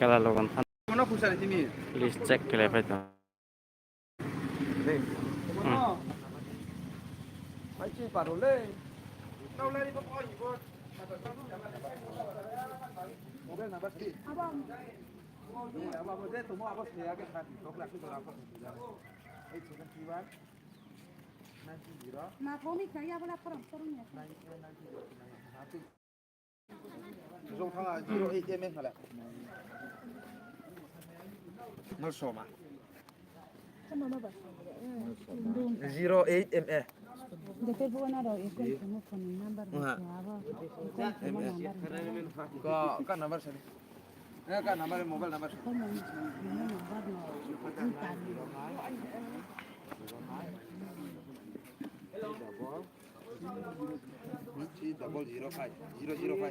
kala logon tan Mana pusat di sini? please cek ke level itu. Macam parole. Kau lari ke pokok ibu. Mobil nambah sih. Abang. Abang boleh tu mau apa sih ya kan? Kau lagi berapa? 871 90. Nah, kau ni kaya apa perang perangnya? Zong thang 08 mm kala. Nol soma. Sama apa? 08 mm. Dete bukan ada ikut semua phone number siapa? Ikut semua number. Kau kan nomor sini. Kan nomor mobile nomor. Kau mau number no? Intan. Double 05 005.